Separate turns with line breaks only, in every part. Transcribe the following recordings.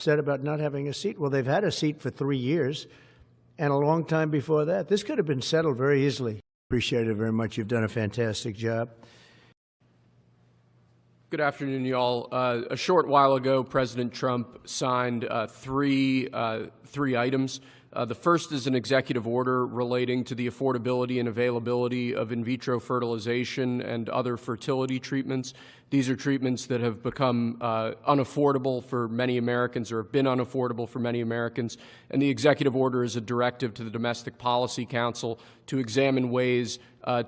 said about not having a seat. Well, they've had a seat for 3 years and a long time before that. This could have been settled very easily. Appreciate it very much. You've done a fantastic job.
Good afternoon, y'all. A short while ago, President Trump signed three items. The first is an executive order relating to the affordability and availability of in vitro fertilization and other fertility treatments. These are treatments that have become unaffordable for many Americans, or have been unaffordable for many Americans. And the executive order is a directive to the Domestic Policy Council to examine ways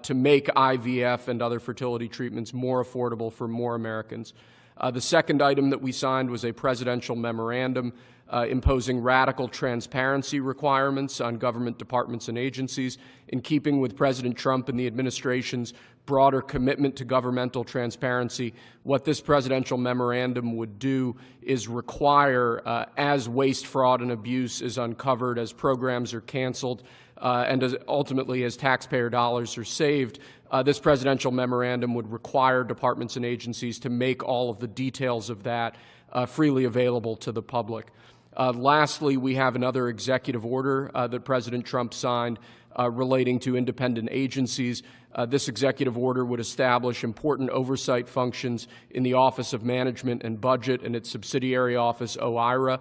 to make IVF and other fertility treatments more affordable for more Americans. The second item that we signed was a presidential memorandum imposing radical transparency requirements on government departments and agencies, in keeping with President Trump and the administration's broader commitment to governmental transparency. What this presidential memorandum would do is require, as waste, fraud, and abuse is uncovered, as programs are canceled, and ultimately as taxpayer dollars are saved, this presidential memorandum would require departments and agencies to make all of the details of that freely available to the public. Lastly, we have another executive order that President Trump signed relating to independent agencies. This executive order would establish important oversight functions in the Office of Management and Budget and its subsidiary office, OIRA,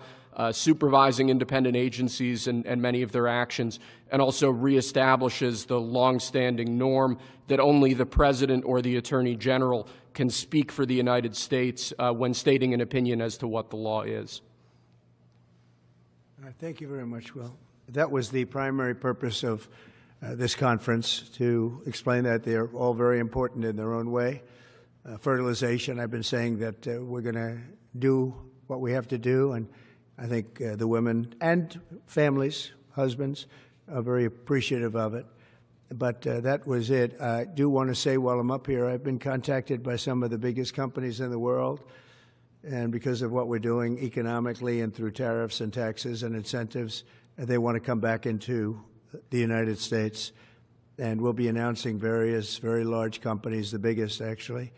supervising independent agencies and many of their actions, and also reestablishes the longstanding norm that only the President or the Attorney General can speak for the United States when stating an opinion as to what the law is.
Thank you very much, Will. That was the primary purpose of this conference, to explain that they're all very important in their own way. Fertilization, I've been saying that we're going to do what we have to do, and I think the women and families, husbands, are very appreciative of it. But that was it. I do want to say while I'm up here, I've been contacted by some of the biggest companies in the world, and because of what we're doing economically and through tariffs and taxes and incentives, they want to come back into the United States. And we'll be announcing various very large companies, the biggest actually,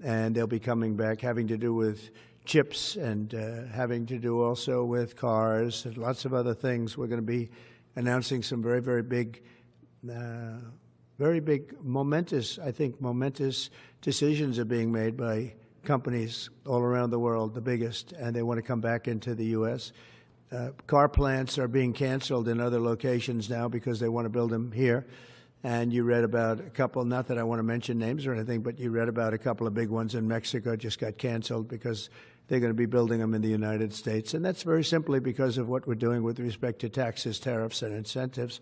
and they'll be coming back, having to do with chips and having to do also with cars and lots of other things. We're going to be announcing some very, very big, momentous decisions are being made by companies all around the world, the biggest, and they want to come back into the U.S. Car plants are being canceled in other locations now because they want to build them here. And you read about a couple, not that I want to mention names or anything, but you read about a couple of big ones in Mexico just got canceled because they're going to be building them in the United States. And that's very simply because of what we're doing with respect to taxes, tariffs, and incentives.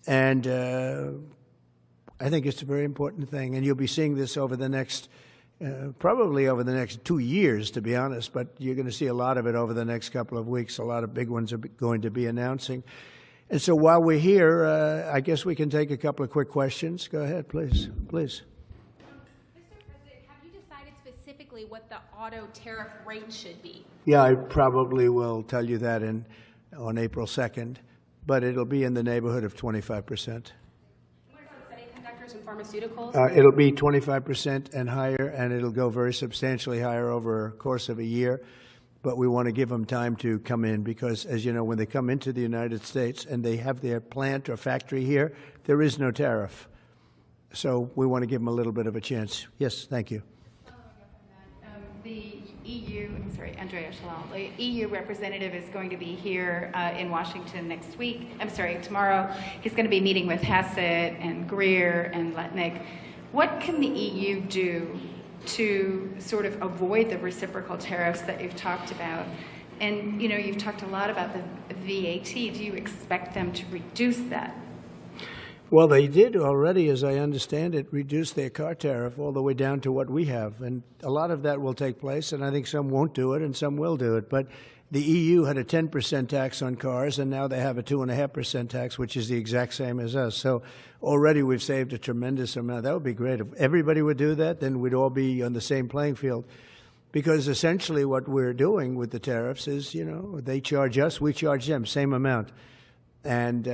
And I think it's a very important thing. And you'll be seeing this over the next probably over the next 2 years, to be honest, but you're going to see a lot of it over the next couple of weeks. A lot of big ones are going to be announcing. And so while we're here, I guess we can take a couple of quick questions. Go ahead, please. Please.
Mr. President, have you decided specifically what the auto tariff rate should be?
Yeah, I probably will tell you that on April 2nd, but it'll be in the neighborhood of 25%.
And pharmaceuticals?
It'll be 25% and higher, and it'll go very substantially higher over a course of a year. But we want to give them time to come in because, as you know, when they come into the United States and they have their plant or factory here, there is no tariff. So we want to give them a little bit of a chance. Yes, thank you.
The EU, Andrea Shalal, the EU representative is going to be here in Washington tomorrow. He's going to be meeting with Hassett and Greer and Letnick. What can the EU do to sort of avoid the reciprocal tariffs that you've talked about? And, you know, you've talked a lot about the VAT. Do you expect them to reduce that?
Well, they did already, as I understand it, reduce their car tariff all the way down to what we have. And a lot of that will take place, and I think some won't do it and some will do it. But the EU had a 10% tax on cars, and now they have a 2.5% tax, which is the exact same as us. So already we've saved a tremendous amount. That would be great. If everybody would do that, then we'd all be on the same playing field. Because essentially what we're doing with the tariffs is, you know, they charge us, we charge them, same amount. And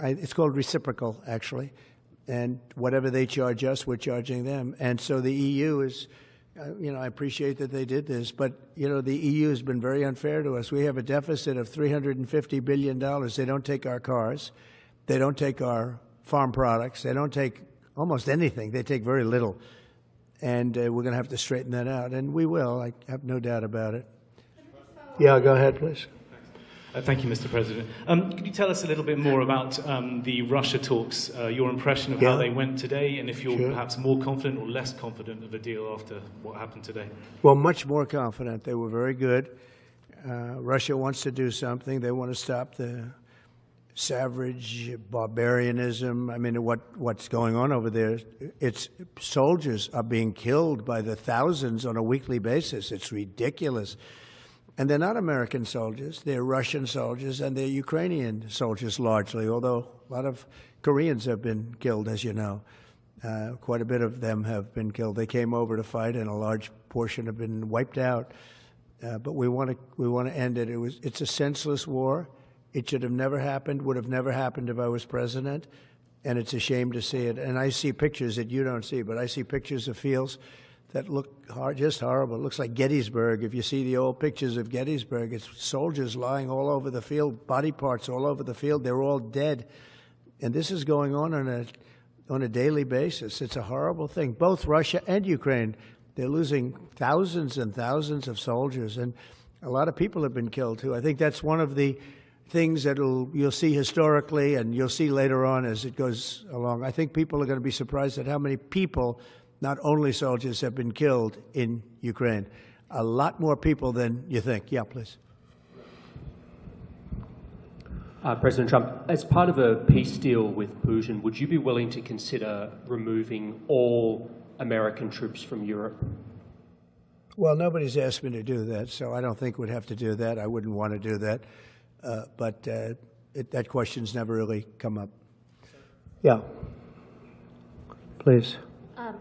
it's called reciprocal, actually. And whatever they charge us, we're charging them. And so the EU is I appreciate that they did this, but, the EU has been very unfair to us. We have a deficit of $350 billion. They don't take our cars. They don't take our farm products. They don't take almost anything. They take very little. And we're going to have to straighten that out, and we will. I have no doubt about it. Yeah, go ahead, please.
Thank you, Mr. President. Could you tell us a little bit more about the Russia talks, your impression of how they went today, and if you're perhaps more confident or less confident of a deal after what happened today?
Well, much more confident. They were very good. Russia wants to do something. They want to stop the savage barbarianism. I mean, what's going on over there? It's soldiers are being killed by the thousands on a weekly basis. It's ridiculous. And they're not American soldiers. They're Russian soldiers, and they're Ukrainian soldiers largely, although a lot of Koreans have been killed, as you know. Quite a bit of them have been killed. They came over to fight, and a large portion have been wiped out. But we want to end it. It's a senseless war. It should have never happened, would have never happened if I was president, and it's a shame to see it. And I see pictures that you don't see, but I see pictures of fields that look just horrible. It looks like Gettysburg. If you see the old pictures of Gettysburg, it's soldiers lying all over the field, body parts all over the field. They're all dead. And this is going on a daily basis. It's a horrible thing. Both Russia and Ukraine, they're losing thousands and thousands of soldiers, and a lot of people have been killed, too. I think that's one of the things that you'll see historically, and you'll see later on as it goes along. I think people are going to be surprised at how many people, not only soldiers, have been killed in Ukraine. A lot more people than you think. Yeah, please.
President Trump, as part of a peace deal with Putin, would you be willing to consider removing all American troops from Europe?
Well, nobody's asked me to do that, so I don't think we'd have to do that. I wouldn't want to do that. But that question's never really come up. Yeah. Please.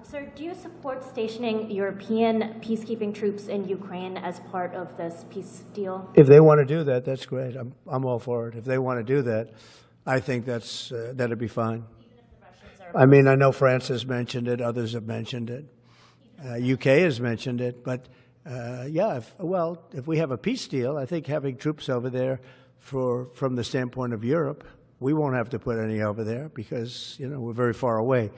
Sir, do you support stationing European peacekeeping troops in Ukraine as part of this peace deal?
If they want to do that, that's great. I'm all for it. If they want to do that, I think that'd be fine.
Even if the Russians are...
I mean, I know France has mentioned it. Others have mentioned it. UK has mentioned it. But, if we have a peace deal, I think having troops over there from the standpoint of Europe, we won't have to put any over there because, we're very far away.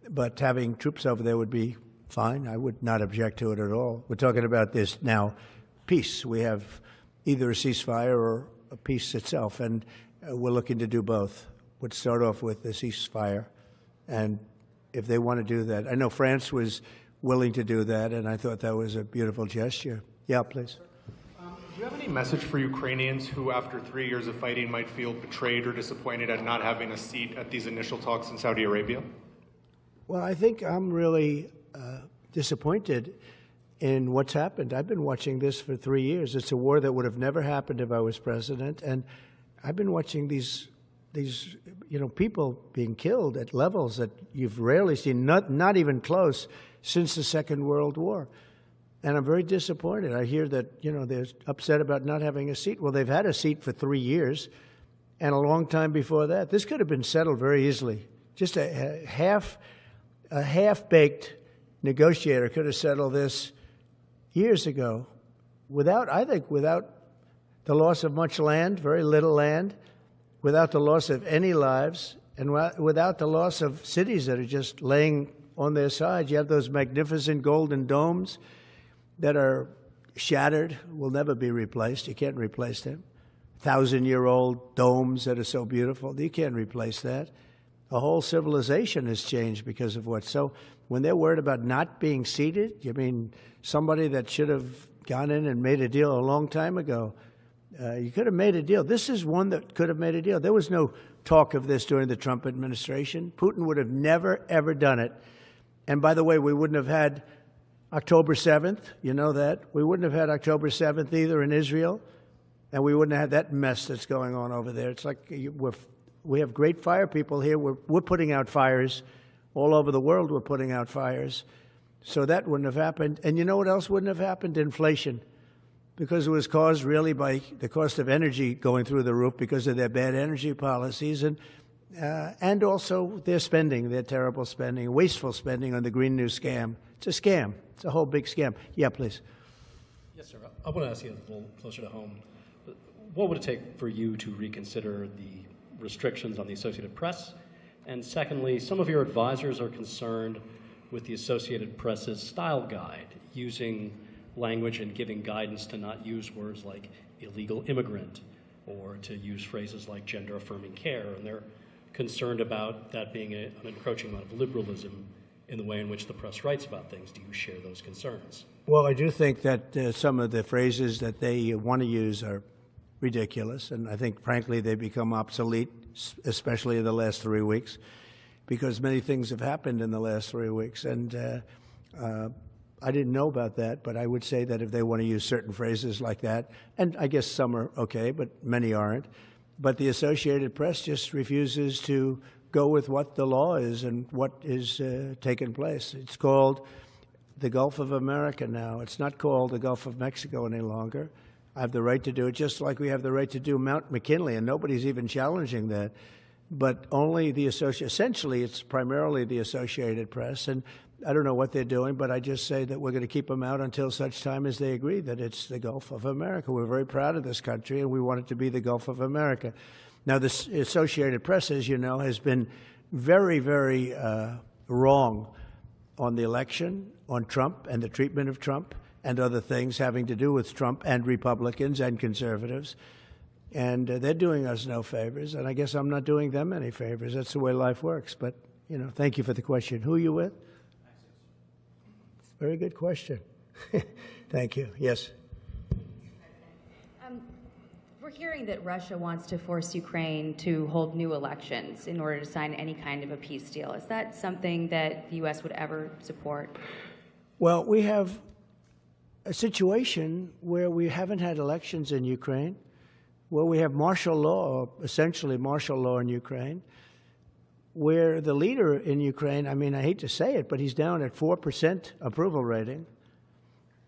But having troops over there would be fine. I would not object to it at all. We're talking about this now, peace. We have either a ceasefire or a peace itself, and we're looking to do both. We'd start off with the ceasefire, and if they want to do that. I know France was willing to do that, and I thought that was a beautiful gesture. Yeah, please.
Do you have any message for Ukrainians who, after 3 years of fighting, might feel betrayed or disappointed at not having a seat at these initial talks in Saudi Arabia?
Well, I think I'm really disappointed in what's happened. I've been watching this for 3 years. It's a war that would have never happened if I was president, and I've been watching these people being killed at levels that you've rarely seen, not even close, since the Second World War. And I'm very disappointed. I hear that, they're upset about not having a seat. Well, they've had a seat for 3 years and a long time before that. This could have been settled very easily. Just a half-baked negotiator could have settled this years ago without the loss of much land, very little land, without the loss of any lives, and without the loss of cities that are just laying on their sides. You have those magnificent golden domes that are shattered, will never be replaced. You can't replace them. 1,000-year-old domes that are so beautiful. You can't replace that. A whole civilization has changed because of what. So when they're worried about not being seated, you mean somebody that should have gone in and made a deal a long time ago. You could have made a deal. This is one that could have made a deal. There was no talk of this during the Trump administration. Putin would have never, ever done it. And by the way, we wouldn't have had October 7th. You know that. We wouldn't have had October 7th either in Israel. And we wouldn't have had that mess that's going on over there. It's like we have great fire people here. We're putting out fires. All over the world we're putting out fires. So that wouldn't have happened. And you know what else wouldn't have happened? Inflation. Because it was caused really by the cost of energy going through the roof because of their bad energy policies and also their spending, their terrible spending, wasteful spending on the Green New Scam. It's a scam. It's a whole big scam. Yeah, please.
Yes, sir. I want to ask you a little closer to home. What would it take for you to reconsider the restrictions on the Associated Press? And secondly, some of your advisors are concerned with the Associated Press's style guide, using language and giving guidance to not use words like illegal immigrant or to use phrases like gender-affirming care. And they're concerned about that being an encroaching of liberalism in the way in which the press writes about things. Do you share those concerns?
Well, I do think that some of the phrases that they want to use are ridiculous, and I think, frankly, they become obsolete, especially in the last 3 weeks, because many things have happened in the last 3 weeks. And I didn't know about that, but I would say that if they want to use certain phrases like that, and I guess some are okay, but many aren't, but the Associated Press just refuses to go with what the law is and what is taking place. It's called the Gulf of America now. It's not called the Gulf of Mexico any longer. I have the right to do it, just like we have the right to do Mount McKinley, and nobody's even challenging that. But only the essentially, it's primarily the Associated Press, and I don't know what they're doing, but I just say that we're going to keep them out until such time as they agree that it's the Gulf of America. We're very proud of this country, and we want it to be the Gulf of America. Now, the Associated Press, as you know, has been very, very wrong on the election, on Trump and the treatment of Trump, and other things having to do with Trump and Republicans and conservatives. And they're doing us no favors, and I guess I'm not doing them any favors. That's the way life works. But, you know, thank you for the question. Who are you with? Very good question. Thank you. Yes.
We're hearing that Russia wants to force Ukraine to hold new elections in order to sign any kind of a peace deal. Is that something that the U.S. would ever support?
Well, we have a situation where we haven't had elections in Ukraine, where we have martial law, or essentially martial law in Ukraine, where the leader in Ukraine, I mean, I hate to say it, but he's down at 4% approval rating,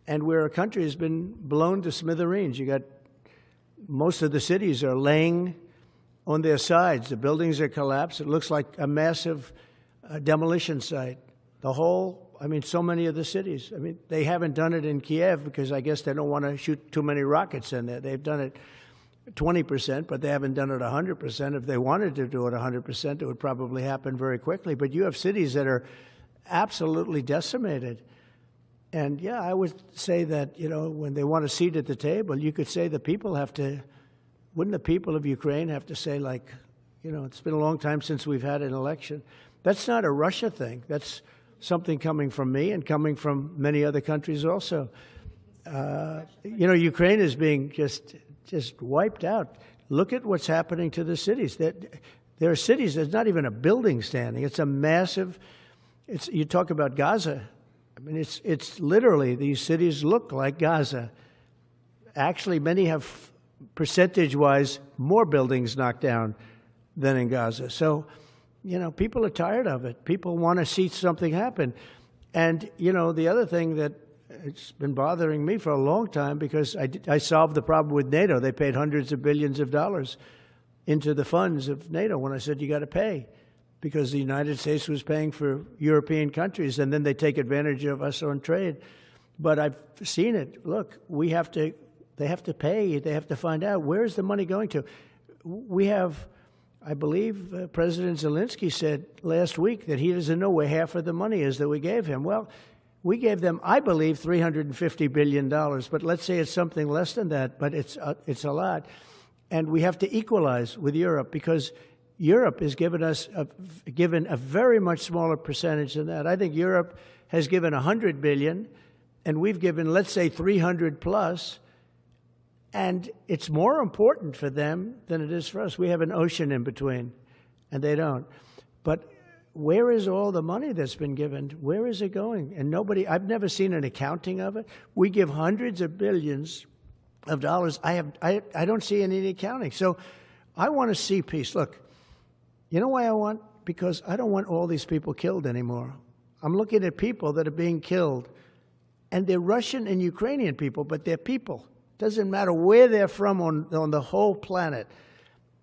and where a country has been blown to smithereens. You got most of the cities are laying on their sides. The buildings are collapsed. It looks like a massive demolition site. The whole, I mean, so many of the cities. I mean, they haven't done it in Kiev because I guess they don't want to shoot too many rockets in there. They've done it 20%, but they haven't done it 100%. If they wanted to do it 100%, it would probably happen very quickly. But you have cities that are absolutely decimated. And, yeah, I would say that, you know, when they want a seat at the table, you could say the people have to, wouldn't the people of Ukraine have to say, like, you know, it's been a long time since we've had an election. That's not a Russia thing. That's something coming from me and coming from many other countries also. You know, Ukraine is being just wiped out. Look at what's happening to the cities. There are cities, there's not even a building standing. It's a massive, you talk about Gaza. I mean, it's literally, these cities look like Gaza. Actually, many have, percentage-wise, more buildings knocked down than in Gaza. So, you know, people are tired of it. People want to see something happen. And, you know, the other thing that it's been bothering me for a long time, because I solved the problem with NATO. They paid hundreds of billions of dollars into the funds of NATO when I said you got to pay, because the United States was paying for European countries, and then they take advantage of us on trade. But I've seen it. Look, they have to pay. They have to find out, where is the money going to? We have, I believe President Zelensky said last week that he doesn't know where half of the money is that we gave him. Well, we gave them, I believe, $350 billion, but let's say it's something less than that, but it's a lot. And we have to equalize with Europe, because Europe has given a very much smaller percentage than that. I think Europe has given $100 billion, and we've given, let's say, 300 plus, and it's more important for them than it is for us. We have an ocean in between, and they don't. But where is all the money that's been given? Where is it going? And I've never seen an accounting of it. We give hundreds of billions of dollars. I don't see any accounting. So I want to see peace. Look, you know why because I don't want all these people killed anymore. I'm looking at people that are being killed, and they're Russian and Ukrainian people, but they're people. Doesn't matter where they're from on the whole planet.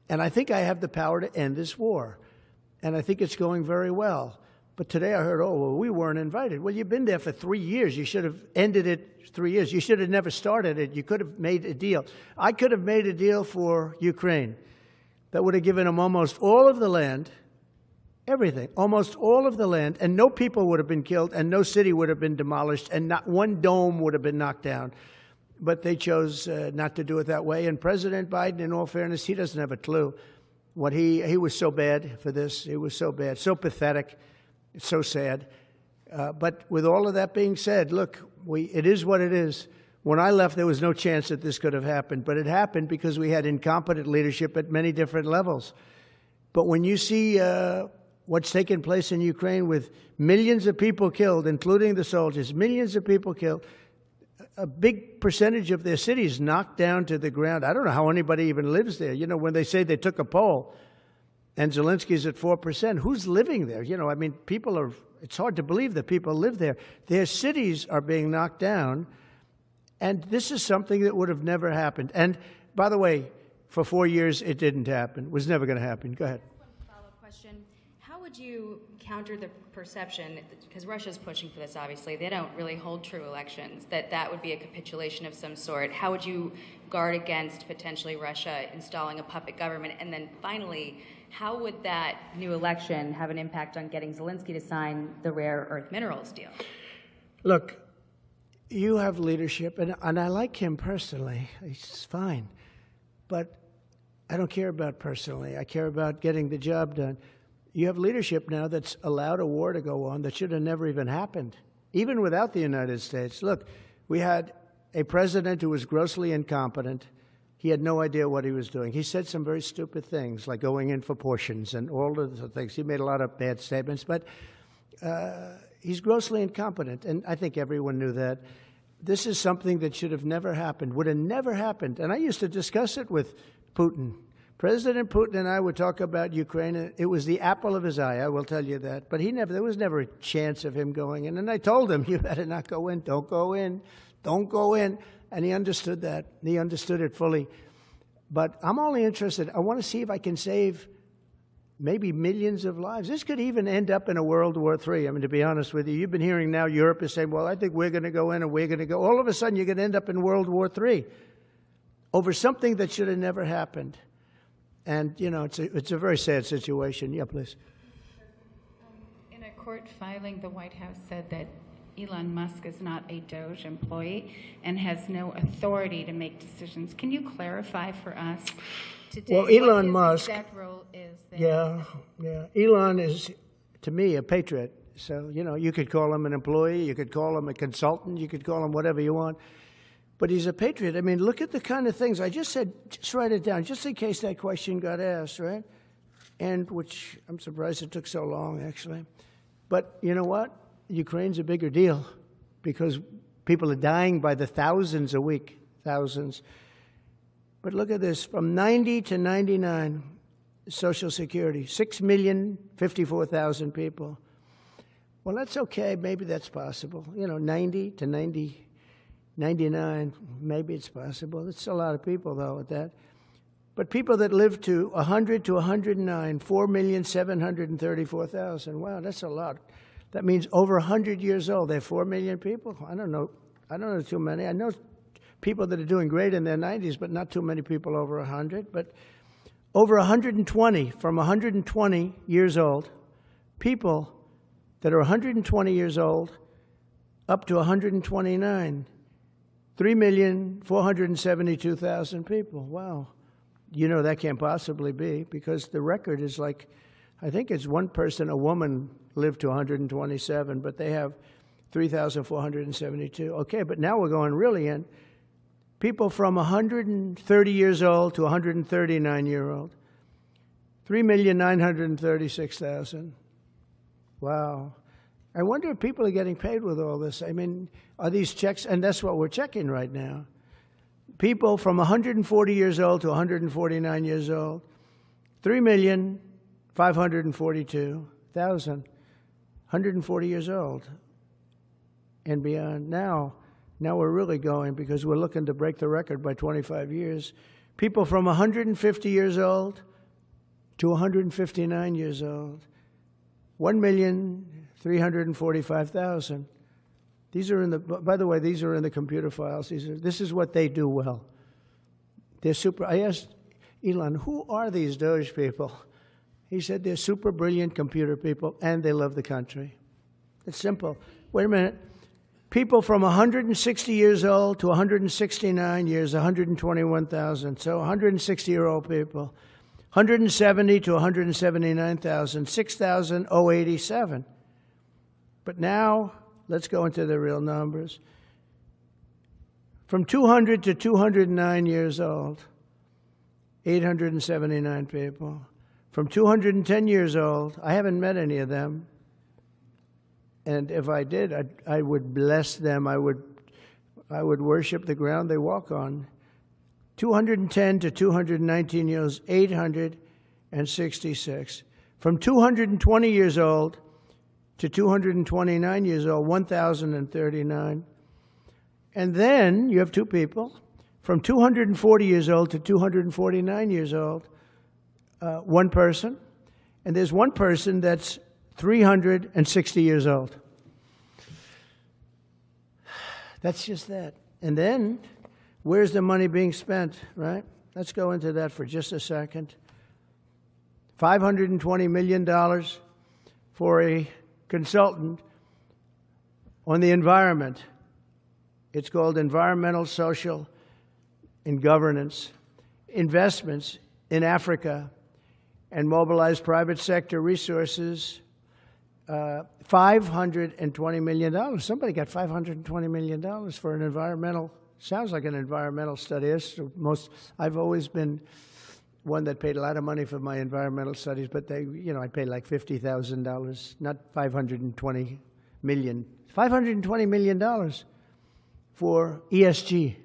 And I think I have the power to end this war. And I think it's going very well. But today I heard, oh, well, we weren't invited. Well, you've been there for 3 years. You should have ended it 3 years. You should have never started it. You could have made a deal. I could have made a deal for Ukraine that would have given them almost all of the land, everything, almost all of the land, and no people would have been killed, and no city would have been demolished, and not one dome would have been knocked down. But they chose not to do it that way. And President Biden, in all fairness, he doesn't have a clue. What he was so bad for this. He was so bad, so pathetic. It's so sad. But with all of that being said, look, it is what it is. When I left, there was no chance that this could have happened. But it happened because we had incompetent leadership at many different levels. But when you see what's taken place in Ukraine with millions of people killed, including the soldiers, millions of people killed, a big percentage of their cities knocked down to the ground. I don't know how anybody even lives there. You know, when they say they took a poll, and Zelensky's at 4%. Who's living there? You know, I mean, it's hard to believe that people live there. Their cities are being knocked down, and this is something that would have never happened. And, by the way, for 4 years, it didn't happen. It was never going to happen. Go ahead.
One follow-up question. How would you counter the perception, because Russia's pushing for this, obviously, they don't really hold true elections, that would be a capitulation of some sort. How would you guard against potentially Russia installing a puppet government? And then finally, how would that new election have an impact on getting Zelensky to sign the rare earth minerals deal?
Look, you have leadership, and I like him personally. He's fine. But I don't care about personally. I care about getting the job done. You have leadership now that's allowed a war to go on that should have never even happened, even without the United States. Look, we had a president who was grossly incompetent. He had no idea what he was doing. He said some very stupid things, like going in for portions and all of the things. He made a lot of bad statements, but he's grossly incompetent, and I think everyone knew that. This is something that should have never happened, would have never happened. And I used to discuss it with Putin. President Putin and I would talk about Ukraine. It was the apple of his eye, I will tell you that. But there was never a chance of him going in. And I told him, you better not go in. Don't go in. Don't go in. And he understood that. He understood it fully. But I'm only interested, I want to see if I can save maybe millions of lives. This could even end up in a World War III. I mean, to be honest with you, you've been hearing now Europe is saying, well, I think we're going to go in and we're going to go. All of a sudden, you're going to end up in World War III over something that should have never happened. And, you know, it's a very sad situation. Yeah, please.
In a court filing, the White House said that Elon Musk is not a DOGE employee and has no authority to make decisions. Can you clarify for us today
well, Elon
what
Musk,
his exact role is there?
Yeah. Elon is, to me, a patriot. So, you know, you could call him an employee, you could call him a consultant, you could call him whatever you want. But he's a patriot. I mean, look at the kind of things. I just said, just write it down, just in case that question got asked, right? And which I'm surprised it took so long, actually. But you know what? Ukraine's a bigger deal because people are dying by the thousands a week, thousands. But look at this, from 90 to 99, Social Security, 6,054,000 people. Well, that's okay. Maybe that's possible. You know, 90 to 99, maybe it's possible. It's a lot of people, though, at that. But people that live to 100 to 109, 4,734,000. Wow, that's a lot. That means over 100 years old. There are 4 million people. I don't know too many. I know people that are doing great in their 90s, but not too many people over 100. But over 120, from 120 years old, people that are 120 years old up to 129, 3,472,000 people. Wow. You know that can't possibly be because the record is like, I think it's one person, a woman, lived to 127, but they have 3,472. Okay, but now we're going really in. People from 130 years old to 139-year-old, 3,936,000. Wow. I wonder if people are getting paid with all this. I mean, are these checks? And that's what we're checking right now. People from 140 years old to 149 years old, 3,542,000, 140 years old and beyond. Now we're really going because we're looking to break the record by 25 years. People from 150 years old to 159 years old, 1,000,000 345,000. These are in the, by the way, these are in the computer files. This is what they do well. They're super, I asked Elon, who are these DOGE people? He said they're super brilliant computer people and they love the country. It's simple. Wait a minute. People from 160 years old to 169 years, 121,000. So 160-year-old people. 170 to 179,000, 6,087. But now, let's go into the real numbers. From 200 to 209 years old, 879 people. From 210 years old, I haven't met any of them. And if I did, I would bless them. I would worship the ground they walk on. 210 to 219 years, 866. From 220 years old to 229 years old, 1,039. And then you have two people. From 240 years old to 249 years old, one person. And there's one person that's 360 years old. That's just that. And then, where's the money being spent, right? Let's go into that for just a second. $520 million for a consultant on the environment. It's called Environmental, Social, and Governance. Investments in Africa and mobilize private sector resources. $520 million. Somebody got $520 million for an environmental, sounds like an environmental study. I've always been one that paid a lot of money for my environmental studies, but I paid like $50,000, not $520 million. $520 million for ESG.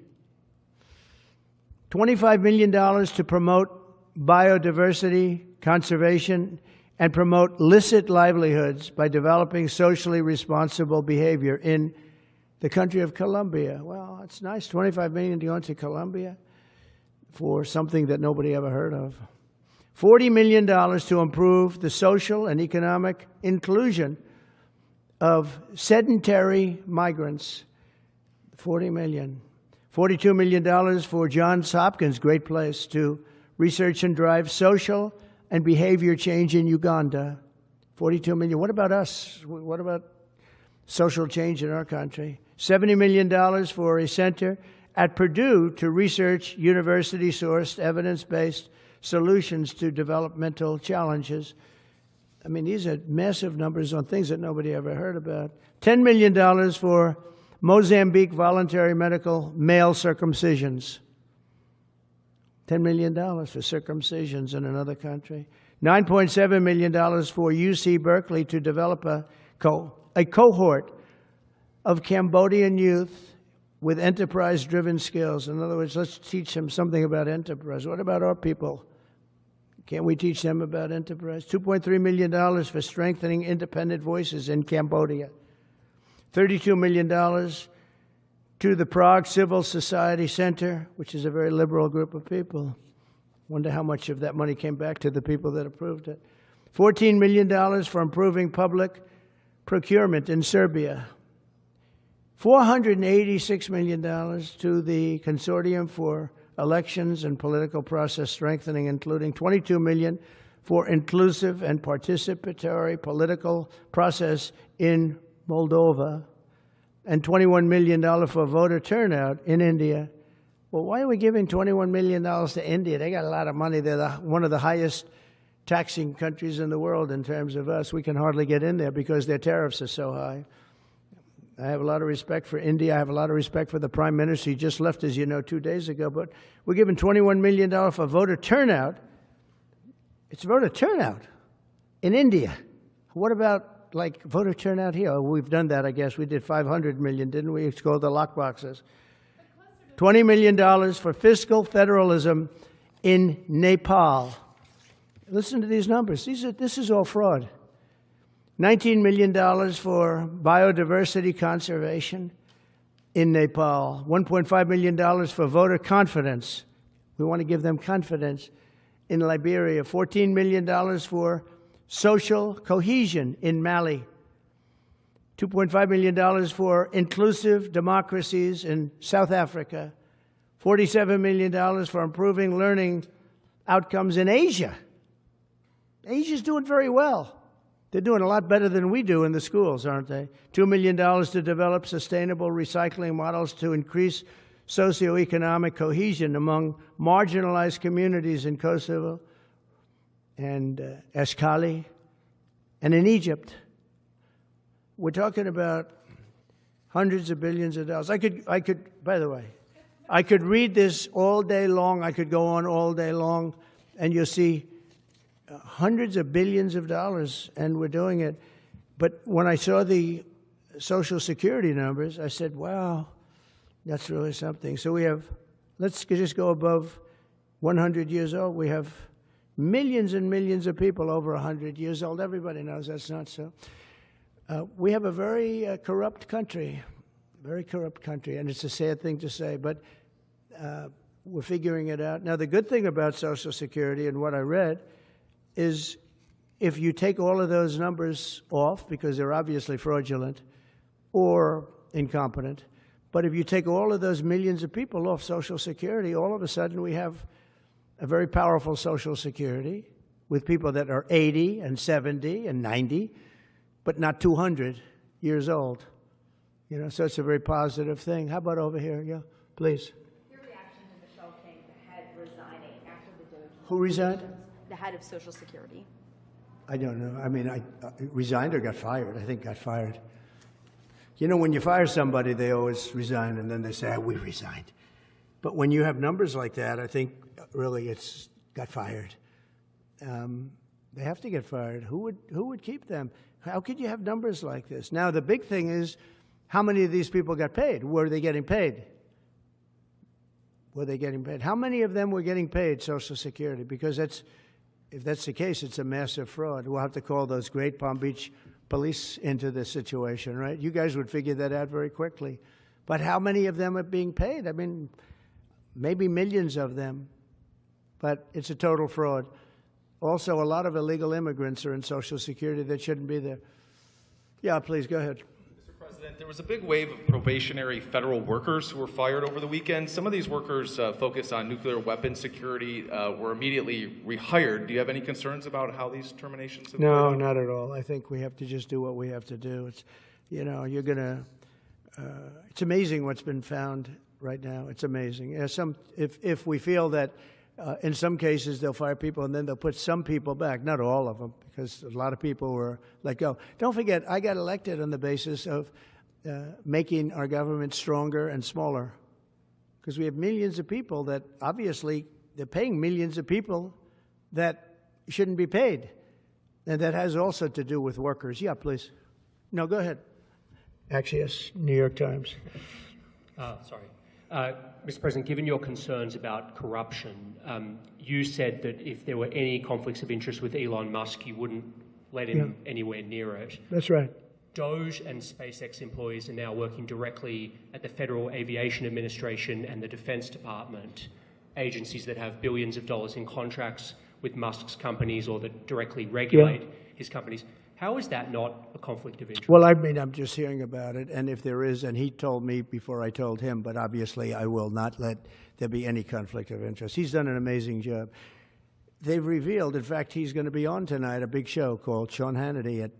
$25 million to promote biodiversity, conservation, and promote licit livelihoods by developing socially responsible behavior in the country of Colombia. Well, it's nice, $25 million to go into Colombia for something that nobody ever heard of. $40 million to improve the social and economic inclusion of sedentary migrants. $40 million. $42 million for Johns Hopkins, great place, to research and drive social and behavior change in Uganda. $42 million. What about us? What about social change in our country? $70 million for a center at Purdue to research university-sourced, evidence-based solutions to developmental challenges. I mean, these are massive numbers on things that nobody ever heard about. $10 million for Mozambique voluntary medical male circumcisions. $10 million for circumcisions in another country. $9.7 million for UC Berkeley to develop a cohort of Cambodian youth with enterprise-driven skills. In other words, let's teach them something about enterprise. What about our people? Can't we teach them about enterprise? $2.3 million for strengthening independent voices in Cambodia. $32 million to the Prague Civil Society Center, which is a very liberal group of people. Wonder how much of that money came back to the people that approved it. $14 million for improving public procurement in Serbia. $486 million to the Consortium for Elections and Political Process Strengthening, including $22 million for inclusive and participatory political process in Moldova, and $21 million for voter turnout in India. Well, why are we giving $21 million to India? They got a lot of money. They're one of the highest taxing countries in the world in terms of us. We can hardly get in there because their tariffs are so high. I have a lot of respect for India. I have a lot of respect for the Prime Minister. He just left, as you know, 2 days ago. But we're giving $21 million for voter turnout. It's voter turnout in India. What about like voter turnout here? Oh, we've done that, I guess. We did $500 million, didn't we? It's called the lockboxes. $20 million for fiscal federalism in Nepal. Listen to these numbers. This is all fraud. $19 million for biodiversity conservation in Nepal. $1.5 million for voter confidence. We want to give them confidence in Liberia. $14 million for social cohesion in Mali. $2.5 million for inclusive democracies in South Africa, $47 million for improving learning outcomes in Asia. Asia's doing very well. They're doing a lot better than we do in the schools, aren't they? $2 million to develop sustainable recycling models to increase socioeconomic cohesion among marginalized communities in Kosovo and Escali and in Egypt. We're talking about hundreds of billions of dollars. I could, by the way, I could read this all day long. I could go on all day long, and you'll see hundreds of billions of dollars, and we're doing it. But when I saw the Social Security numbers, I said, wow, that's really something. So we have, let's just go above 100 years old. We have millions and millions of people over 100 years old. Everybody knows that's not so. We have a very corrupt country, and it's a sad thing to say, but we're figuring it out. Now, the good thing about Social Security and what I read is if you take all of those numbers off, because they're obviously fraudulent or incompetent, but if you take all of those millions of people off Social Security, all of a sudden we have a very powerful Social Security with people that are 80 and 70 and 90, but not 200 years old. You know, so it's a very positive thing. How about over here? Yeah, please.
Your reaction to Michelle King, the head, resigning after the DOGE?
Who resigned?
The head of Social Security.
I don't know. I mean, I resigned or got fired. I think got fired. You know, when you fire somebody, they always resign, and then they say, we resigned. But when you have numbers like that, I think really it's got fired. They have to get fired. Who would keep them? How could you have numbers like this? Now, the big thing is, how many of these people got paid? Were they getting paid? Were they getting paid? How many of them were getting paid Social Security? Because if that's the case, it's a massive fraud. We'll have to call those great Palm Beach police into this situation, right? You guys would figure that out very quickly. But how many of them are being paid? I mean, maybe millions of them, but it's a total fraud. Also, a lot of illegal immigrants are in Social Security that shouldn't be there. Yeah, please, go ahead.
Mr. President, there was a big wave of probationary federal workers who were fired over the weekend. Some of these workers focus on nuclear weapon security, were immediately rehired. Do you have any concerns about how these terminations have
No,
played out?
not at all. I think we have to just do what we have to do. It's, you know, you're going to, it's amazing what's been found right now. It's amazing. If we feel that in some cases they'll fire people and then they'll put some people back, not all of them, because a lot of people were let go. Don't forget, I got elected on the basis of making our government stronger and smaller, because we have millions of people that obviously they're paying millions of people that shouldn't be paid. And that has also to do with workers. Yeah, please. No, go ahead. Actually, yes, New York Times.
Sorry. Mr. President, given your concerns about corruption, you said that if there were any conflicts of interest with Elon Musk, you wouldn't let him anywhere near it.
That's right.
DOGE and SpaceX employees are now working directly at the Federal Aviation Administration and the Defense Department, agencies that have billions of dollars in contracts with Musk's companies or that directly regulate his companies. How is that not a conflict of interest?
Well, I mean, I'm just hearing about it, and if there is, and he told me before I told him, but obviously I will not let there be any conflict of interest. He's done an amazing job. They've revealed, in fact, he's going to be on tonight, a big show called Sean Hannity at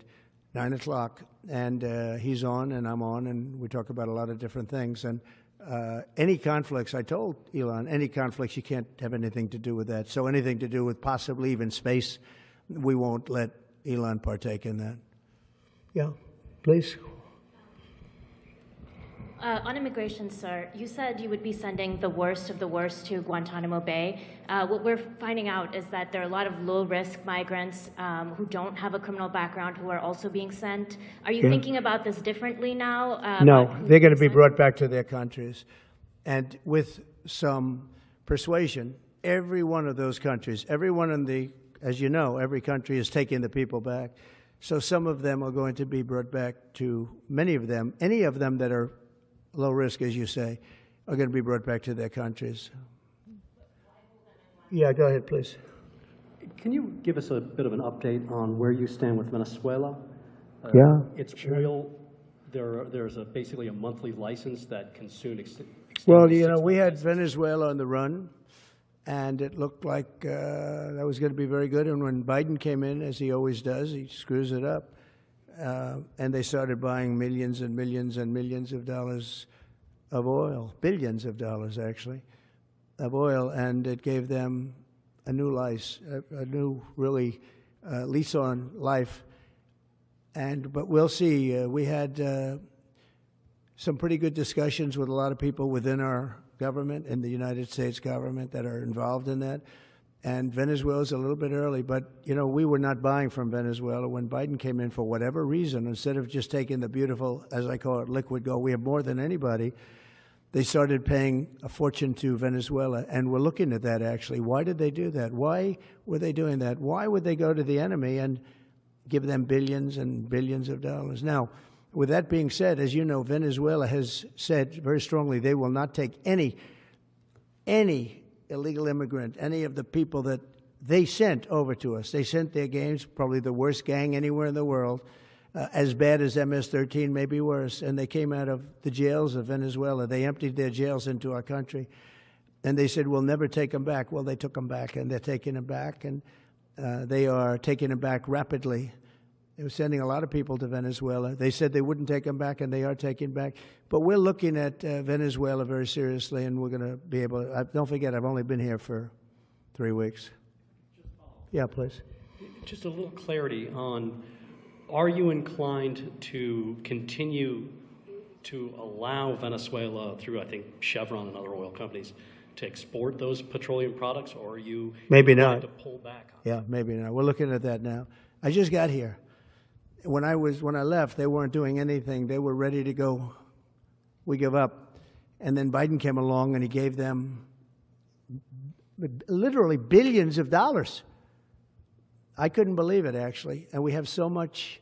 9 o'clock, and he's on and I'm on, and we talk about a lot of different things. And any conflicts, I told Elon, any conflicts, you can't have anything to do with that. So anything to do with possibly even space, we won't let Elon partake in that. Yeah, please.
On immigration, sir, you said you would be sending the worst of the worst to Guantanamo Bay. What we're finding out is that there are a lot of low-risk migrants who don't have a criminal background who are also being sent. Are you thinking about this differently now?
No, they're going to be brought back to their countries. And with some persuasion, every one of those countries, everyone in the, as you know, every country is taking the people back. So some of them are going to be brought back to, many of them, any of them that are low risk, as you say, are going to be brought back to their countries. Yeah, go ahead, please.
Can you give us a bit of an update on where you stand with Venezuela?
Yeah,
Its oil there's basically a monthly license that can soon extend.
Well, you know, we had Venezuela on the run, and it looked like that was going to be very good. And when Biden came in, as he always does, he screws it up. And they started buying millions and millions and millions of dollars of oil, billions of dollars, actually, of oil. And it gave them a new lease, a new, really, lease on life. But we'll see. We had some pretty good discussions with a lot of people within our government, in the United States government, that are involved in that. And Venezuela's a little bit early, but, you know, we were not buying from Venezuela when Biden came in for whatever reason. Instead of just taking the beautiful, as I call it, liquid gold, we have more than anybody, they started paying a fortune to Venezuela. And we're looking at that, actually. Why did they do that? Why were they doing that? Why would they go to the enemy and give them billions and billions of dollars? Now, with that being said, as you know, Venezuela has said very strongly they will not take any illegal immigrant, any of the people that they sent over to us. They sent their gangs, probably the worst gang anywhere in the world, as bad as MS-13, maybe worse. And they came out of the jails of Venezuela. They emptied their jails into our country. And they said, we'll never take them back. Well, they took them back, and they're taking them back. And they are taking them back rapidly. They were sending a lot of people to Venezuela. They said they wouldn't take them back, and they are taking back. But we're looking at Venezuela very seriously, and we're going to be able to. Don't forget, I've only been here for 3 weeks. Yeah, please.
Just a little clarity on, are you inclined to continue to allow Venezuela, through, I think, Chevron and other oil companies, to export those petroleum products, or are you
maybe not
to pull back?
Yeah, maybe not. We're looking at that now. I just got here. When I left, they weren't doing anything. They were ready to go. We give up. And then Biden came along, and he gave them literally billions of dollars. I couldn't believe it, actually. And we have so much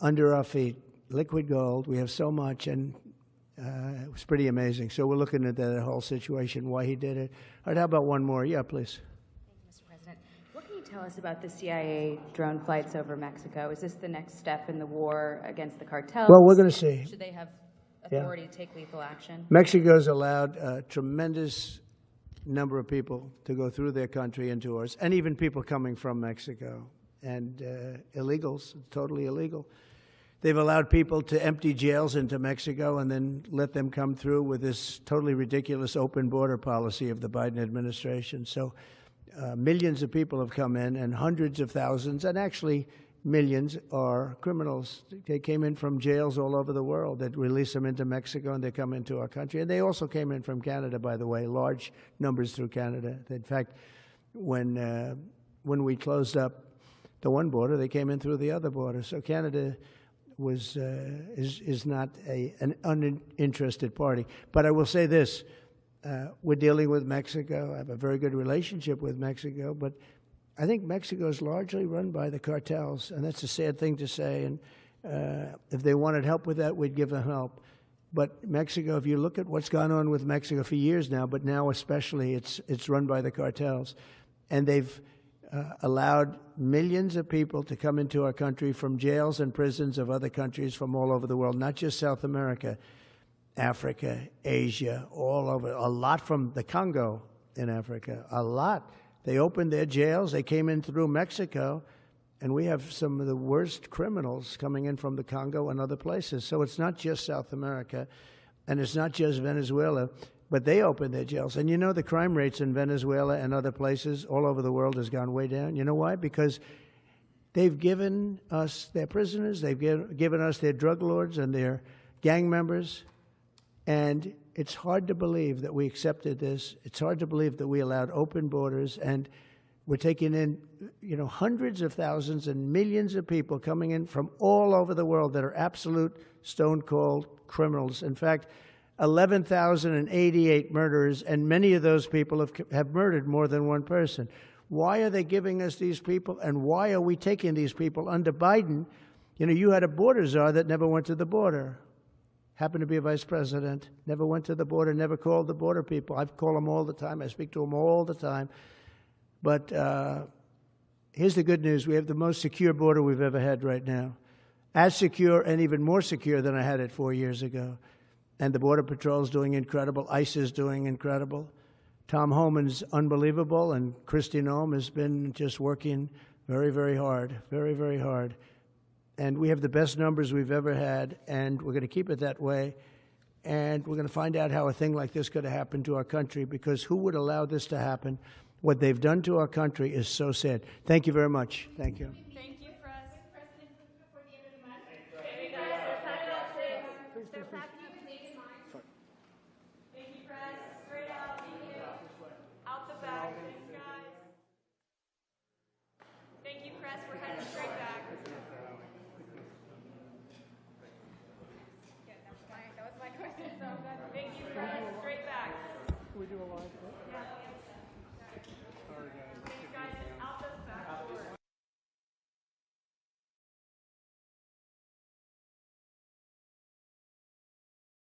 under our feet, liquid gold. We have so much, and it was pretty amazing. So we're looking at that whole situation, why he did it. All right, how about one more? Yeah, please.
Tell us about the CIA drone flights over Mexico. Is this the next step in the war against the cartels?
Well, we're going to see.
Should they have authority to take lethal action?
Mexico's allowed a tremendous number of people to go through their country into ours, and even people coming from Mexico, and illegals, totally illegal. They've allowed people to empty jails into Mexico and then let them come through with this totally ridiculous open border policy of the Biden administration. So millions of people have come in, and hundreds of thousands, and actually millions, are criminals. They came in from jails all over the world. They'd release them into Mexico, and they come into our country. And they also came in from Canada, by the way, large numbers through Canada. In fact, when we closed up the one border, they came in through the other border. So Canada is not an uninterested party. But I will say this. We're dealing with Mexico. I have a very good relationship with Mexico, but I think Mexico is largely run by the cartels, and that's a sad thing to say. And if they wanted help with that, we'd give them help. But Mexico, if you look at what's gone on with Mexico for years now, but now especially, it's run by the cartels. And they've allowed millions of people to come into our country from jails and prisons of other countries from all over the world, not just South America, Africa, Asia, all over, a lot from the Congo in Africa, a lot. They opened their jails. They came in through Mexico, and we have some of the worst criminals coming in from the Congo and other places. So it's not just South America, and it's not just Venezuela, but they opened their jails. And you know, the crime rates in Venezuela and other places all over the world has gone way down. You know why? Because they've given us their prisoners, they've given us their drug lords and their gang members, and it's hard to believe that we accepted this. It's hard to believe that we allowed open borders, and we're taking in, you know, hundreds of thousands and millions of people coming in from all over the world that are absolute stone-cold criminals. In fact, 11,088 murderers, and many of those people have murdered more than one person. Why are they giving us these people, and why are we taking these people under Biden? You know, you had a border czar that never went to the border. Happened to be a vice president, never went to the border, never called the border people. I call them all the time. I speak to them all the time. But here's the good news. We have the most secure border we've ever had right now. as secure and even more secure than I had it 4 years ago. And the Border Patrol is doing incredible. ICE is doing incredible. Tom Homan's unbelievable, and Kristi Noem has been just working very, very hard, very, very hard. And we have the best numbers we've ever had, and we're going to keep it that way. And we're going to find out how a thing like this could have happened to our country, because who would allow this to happen? What they've done to our country is so sad. Thank you very much. Thank you.
Thank you, Press. Thank you, Press. Straight out. Thank you. Out the back. Thanks, guys. Thank you, Press. We're heading straight back. That was my question. So good. Thank you, Press. Straight back. We do a live.